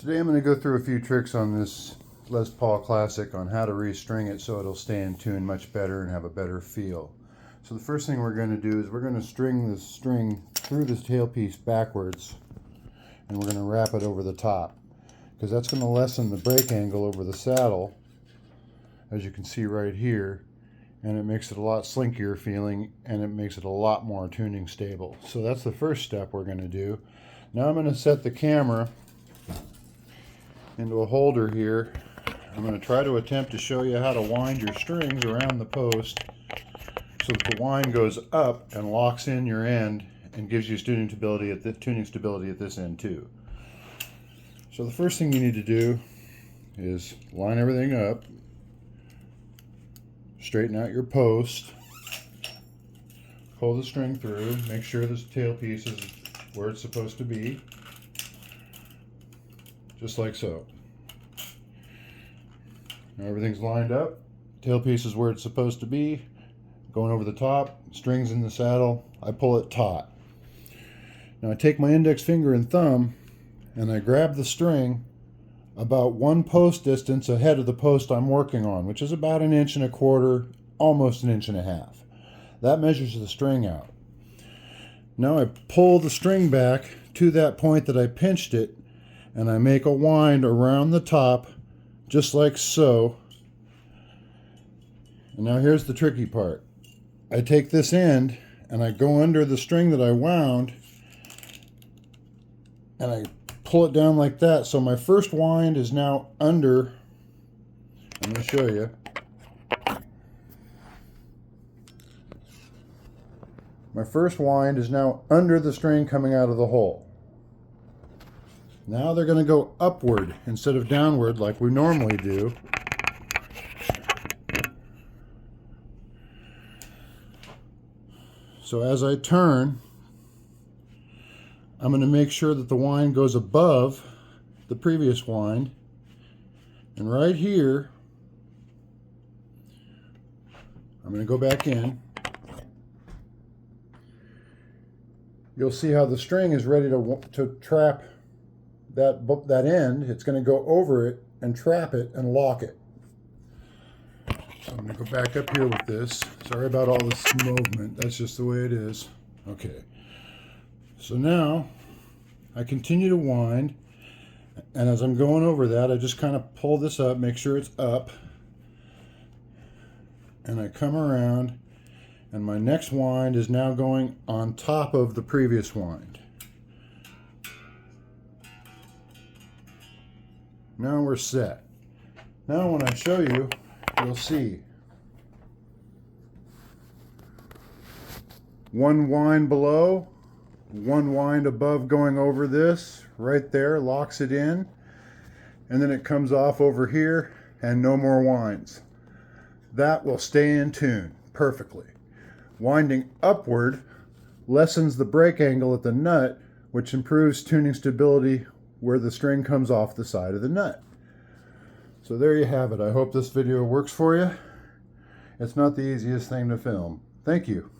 Today I'm going to go through a few tricks on this Les Paul Classic on how to restring it so it'll stay in tune much better and have a better feel. So the first thing we're going to do is we're going to string the string through this tailpiece backwards, and we're going to wrap it over the top, because that's going to lessen the break angle over the saddle, as you can see right here, and it makes it a lot slinkier feeling, and it makes it a lot more tuning stable. So that's the first step we're going to do. Now I'm going to set the camera into a holder here. I'm going to try to attempt to show you how to wind your strings around the post so that the wind goes up and locks in your end and gives you tuning stability at this end too. So the first thing you need to do is line everything up, straighten out your post, pull the string through, make sure this tailpiece is where it's supposed to be, just like so. Now everything's lined up, tailpiece is where it's supposed to be, going over the top, strings in the saddle, I pull it taut. Now I take my index finger and thumb and I grab the string about one post distance ahead of the post I'm working on, which is about 1.25 inches, almost 1.5 inches. That measures the string out. Now I pull the string back to that point that I pinched it, and I make a wind around the top, just like so. And now here's the tricky part. I take this end and I go under the string that I wound, and I pull it down like that. So my first wind is now under, I'm going to show you. My first wind is now under the string coming out of the hole. Now they're going to go upward instead of downward like we normally do. So as I turn, I'm going to make sure that the wind goes above the previous wind. And right here, I'm going to go back in. You'll see how the string is ready to trap that end. It's going to go over it and trap it and lock it. So I'm going to go back up here with this. Sorry about all this movement. That's just the way it is. Okay. So now I continue to wind, and as I'm going over that, I just kind of pull this up, make sure it's up, and I come around, and my next wind is now going on top of the previous wind. Now we're set. Now when I show you, you'll see one wind below, one wind above going over this, right there, locks it in, and then it comes off over here, and no more winds. That will stay in tune perfectly. Winding upward lessens the break angle at the nut, which improves tuning stability where the string comes off the side of the nut. So there you have it. I hope this video works for you. It's not the easiest thing to film. Thank you.